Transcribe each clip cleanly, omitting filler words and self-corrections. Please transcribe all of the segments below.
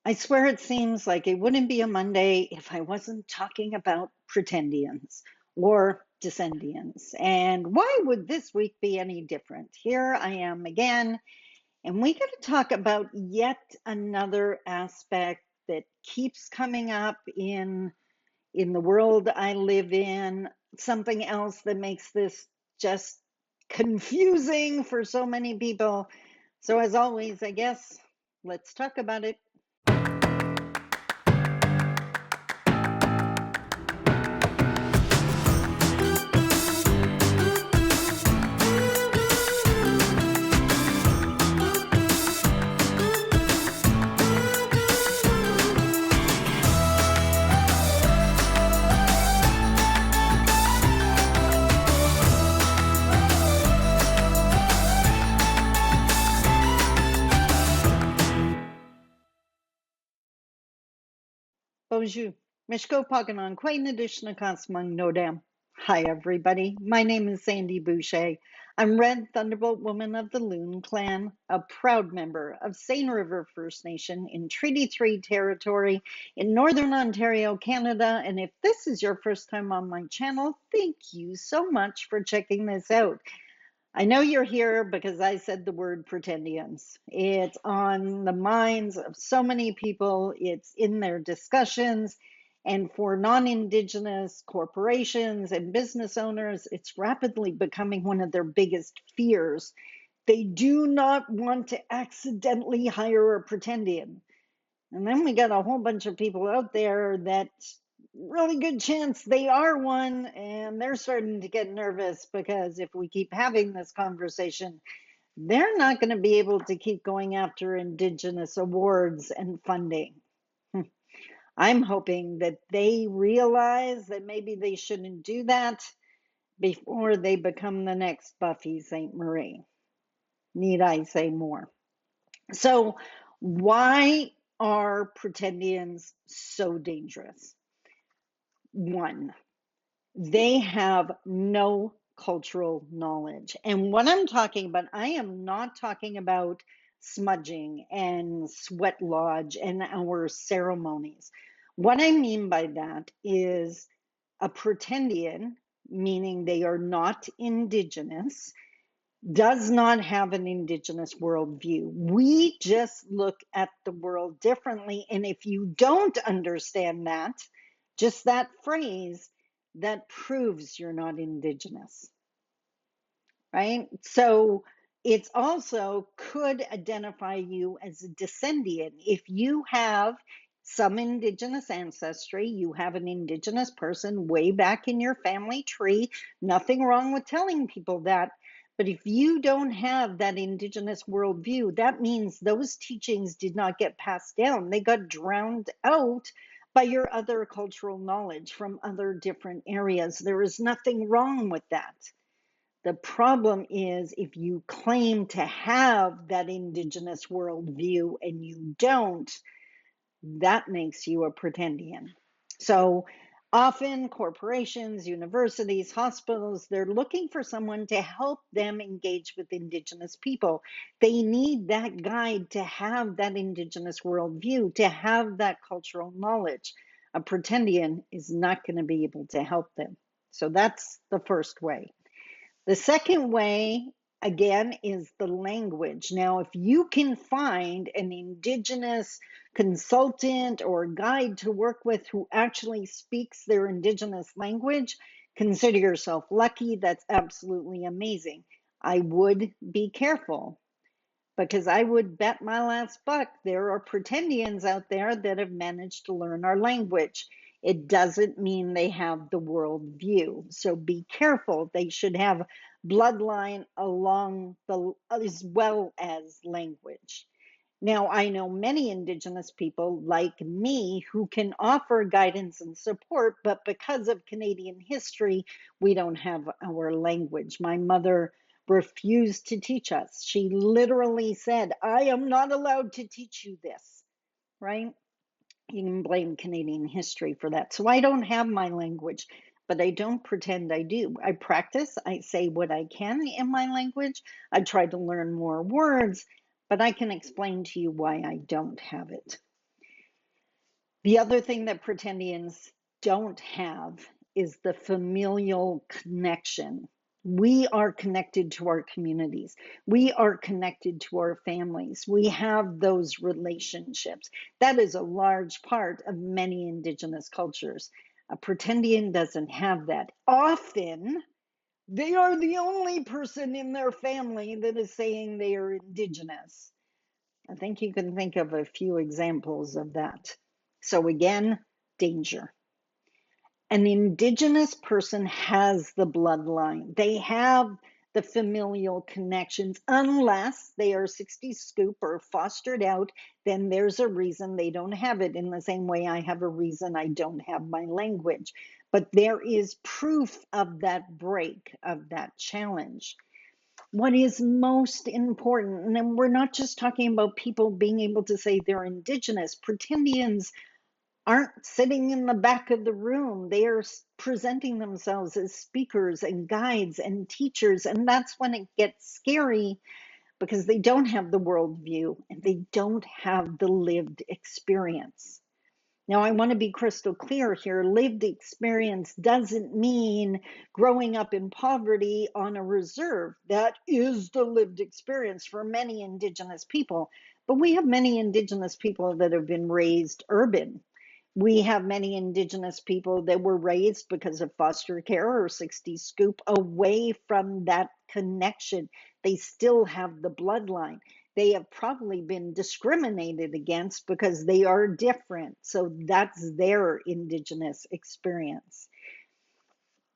I swear it seems like it wouldn't be a Monday if I wasn't talking about Pretendians or Descendians. And why would this week be any different? Here I am again, and we got to talk about yet another aspect that keeps coming up in the world I live in, something else that makes this just confusing for so many people. So as always, I guess let's talk about it. Bonjour. Mishko Paganon, Quain Edition Cosmon Nodam. Hi, everybody. My name is Sandi Boucher. I'm Red Thunderbolt Woman of the Loon Clan, a proud member of Seine River First Nation in Treaty 3 territory in Northern Ontario, Canada. And if this is your first time on my channel, thank you so much for checking this out. I know you're here because I said the word Pretendians. It's on the minds of so many people, it's in their discussions. And for non Indigenous corporations and business owners, it's rapidly becoming one of their biggest fears. They do not want to accidentally hire a Pretendian. And then we got a whole bunch of people out there that really good chance they are one, and they're starting to get nervous because if we keep having this conversation, they're not going to be able to keep going after Indigenous awards and funding. I'm hoping that they realize that maybe they shouldn't do that before they become the next Buffy St. Marie. Need I say more? So, why are Pretendians so dangerous? One, they have no cultural knowledge. And what I'm talking about, I am not talking about smudging and sweat lodge and our ceremonies. What I mean by that is a Pretendian, meaning they are not Indigenous, does not have an Indigenous worldview. We just look at the world differently. And if you don't understand that, just that phrase, that proves you're not Indigenous, right? So it's also could identify you as a descendiant. If you have some Indigenous ancestry, you have an Indigenous person way back in your family tree, nothing wrong with telling people that. But if you don't have that Indigenous worldview, that means those teachings did not get passed down. They got drowned out by your other cultural knowledge from other different areas. There is nothing wrong with that. The problem is if you claim to have that Indigenous worldview and you don't, that makes you a Pretendian. So often corporations, universities, hospitals, they're looking for someone to help them engage with Indigenous people. They need that guide to have that Indigenous worldview, to have that cultural knowledge. A Pretendian is not going to be able to help them. So that's the first way. The second way, again, is the language. Now, if you can find an Indigenous consultant or guide to work with who actually speaks their Indigenous language, consider yourself lucky. That's absolutely amazing. I would be careful because I would bet my last buck there are Pretendians out there that have managed to learn our language. It doesn't mean they have the world view. So be careful. They should have bloodline along the as well as language. Now, I know many Indigenous people like me who can offer guidance and support, but because of Canadian history, we don't have our language. My mother refused to teach us. She literally said, I am not allowed to teach you this, right? You can blame Canadian history for that. So I don't have my language, but I don't pretend I do. I practice, I say what I can in my language. I try to learn more words, but I can explain to you why I don't have it. The other thing that Pretendians don't have is the familial connection. We are connected to our communities. We are connected to our families. We have those relationships. That is a large part of many Indigenous cultures. A Pretendian doesn't have that. Often, they are the only person in their family that is saying they are Indigenous. I think you can think of a few examples of that. So, again, danger. An Indigenous person has the bloodline, they have the familial connections, unless they are 60 scoop or fostered out. Then there's a reason they don't have it, in the same way I have a reason I don't have my language. But there is proof of that break, of that challenge. What is most important, and we're not just talking about people being able to say they're Indigenous. Pretendians aren't sitting in the back of the room. They are presenting themselves as speakers and guides and teachers. And that's when it gets scary, because they don't have the worldview and they don't have the lived experience. Now, I want to be crystal clear here. Lived experience doesn't mean growing up in poverty on a reserve. That is the lived experience for many Indigenous people. But we have many Indigenous people that have been raised urban. We have many Indigenous people that were raised because of foster care or 60 scoop away from that connection. They still have the bloodline. They have probably been discriminated against because they are different. So that's their Indigenous experience.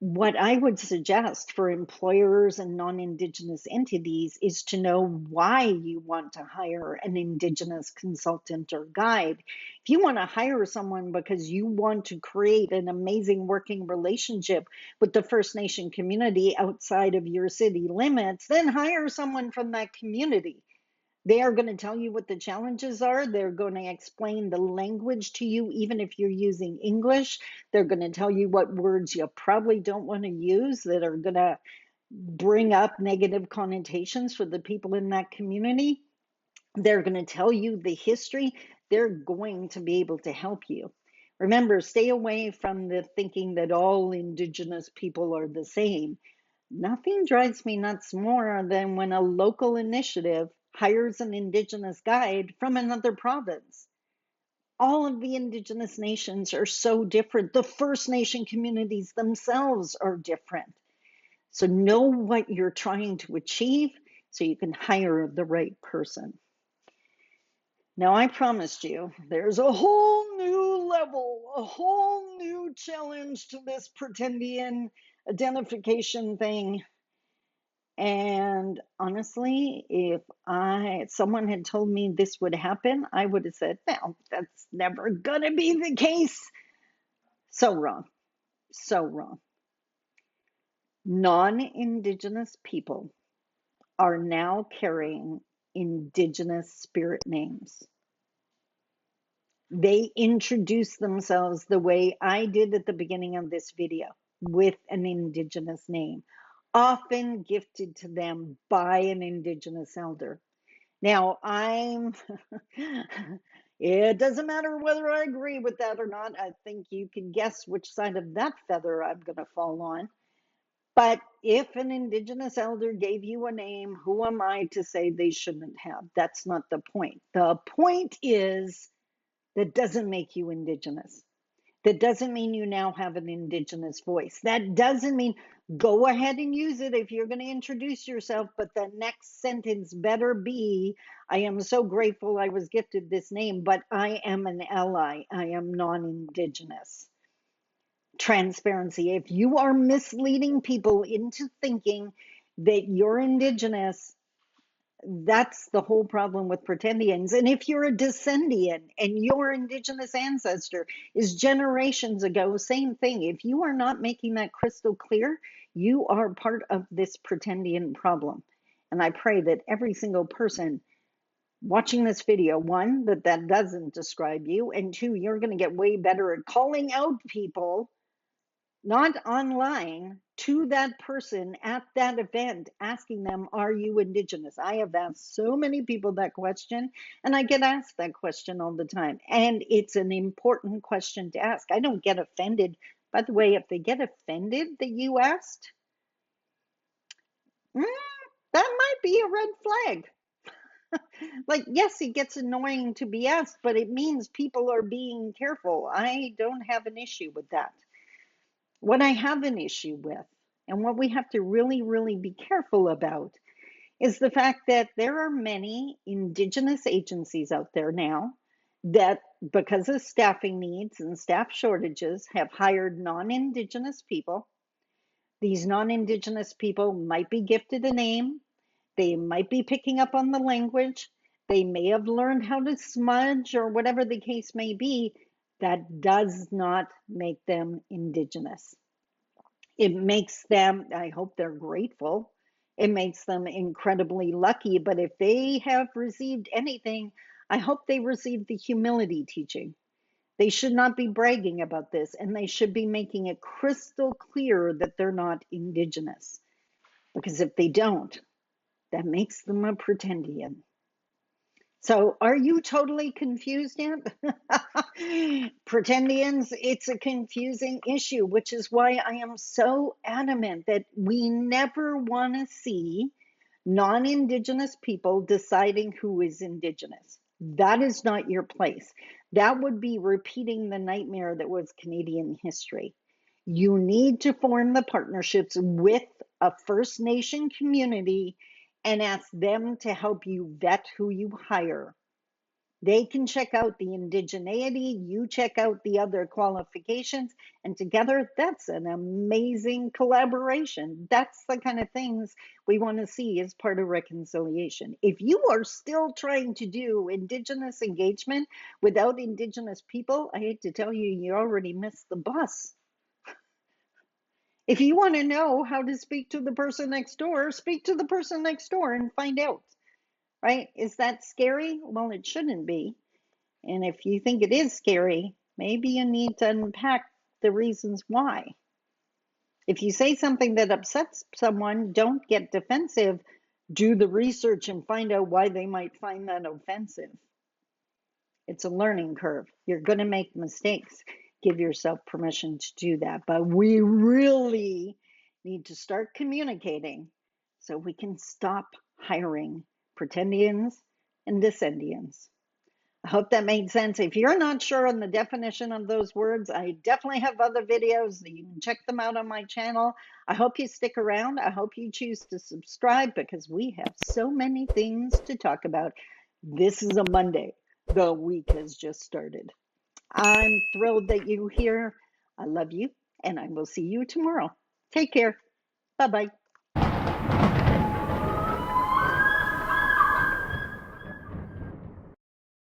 What I would suggest for employers and non-Indigenous entities is to know why you want to hire an Indigenous consultant or guide. If you want to hire someone because you want to create an amazing working relationship with the First Nation community outside of your city limits, then hire someone from that community. They are going to tell you what the challenges are. They're going to explain the language to you, even if you're using English. They're going to tell you what words you probably don't want to use that are going to bring up negative connotations for the people in that community. They're going to tell you the history. They're going to be able to help you. Remember, stay away from the thinking that all Indigenous people are the same. Nothing drives me nuts more than when a local initiative hires an Indigenous guide from another province. All of the Indigenous nations are so different. The First Nation communities themselves are different. So know what you're trying to achieve so you can hire the right person. Now, I promised you there's a whole new level, a whole new challenge to this Pretendian identification thing. And honestly, if someone had told me this would happen, I would have said, "No, that's never gonna be the case." So wrong, so wrong. Non-Indigenous people are now carrying Indigenous spirit names. They introduce themselves the way I did at the beginning of this video, with an Indigenous name, often gifted to them by an Indigenous elder. Now, it doesn't matter whether I agree with that or not. I think you can guess which side of that feather I'm going to fall on. But if an Indigenous elder gave you a name, who am I to say they shouldn't have? That's not the point. The point is, that doesn't make you Indigenous. That doesn't mean you now have an Indigenous voice. That doesn't mean go ahead and use it if you're going to introduce yourself, but the next sentence better be, I am so grateful I was gifted this name, but I am an ally. I am non-Indigenous. Transparency. If you are misleading people into thinking that you're Indigenous, that's the whole problem with Pretendians. And if you're a Descendian and your Indigenous ancestor is generations ago, same thing. If you are not making that crystal clear, you are part of this Pretendian problem. And I pray that every single person watching this video, one, that doesn't describe you, and two, you're going to get way better at calling out people not online, to that person at that event, asking them, are you Indigenous? I have asked so many people that question, and I get asked that question all the time. And it's an important question to ask. I don't get offended. By the way, if they get offended that you asked, mm, that might be a red flag. Like, yes, it gets annoying to be asked, but it means people are being careful. I don't have an issue with that. What I have an issue with, and what we have to really, really be careful about, is the fact that there are many Indigenous agencies out there now that, because of staffing needs and staff shortages, have hired non Indigenous people. These non Indigenous people might be gifted a name, they might be picking up on the language, they may have learned how to smudge or whatever the case may be. That does not make them Indigenous. It makes them, I hope they're grateful. It makes them incredibly lucky. But if they have received anything, I hope they received the humility teaching. They should not be bragging about this, and they should be making it crystal clear that they're not Indigenous. Because if they don't, that makes them a Pretendian. So are you totally confused yet? Pretendians, it's a confusing issue, which is why I am so adamant that we never want to see non-Indigenous people deciding who is Indigenous. That is not your place. That would be repeating the nightmare that was Canadian history. You need to form the partnerships with a First Nation community and ask them to help you vet who you hire. They can check out the indigeneity, you check out the other qualifications, and together that's an amazing collaboration. That's the kind of things we want to see as part of reconciliation. If you are still trying to do Indigenous engagement without Indigenous people, I hate to tell you, you already missed the bus. If you want to know how to speak to the person next door, speak to the person next door and find out, right? Is that scary? Well, it shouldn't be. And if you think it is scary, maybe you need to unpack the reasons why. If you say something that upsets someone, don't get defensive. Do the research and find out why they might find that offensive. It's a learning curve. You're going to make mistakes. Give yourself permission to do that. But we really need to start communicating so we can stop hiring Pretendians and Descendians. I hope that made sense. If you're not sure on the definition of those words, I definitely have other videos. You can check them out on my channel. I hope you stick around. I hope you choose to subscribe because we have so many things to talk about. This is a Monday. The week has just started. I'm thrilled that you're here. I love you, and I will see you tomorrow. Take care. Bye-bye.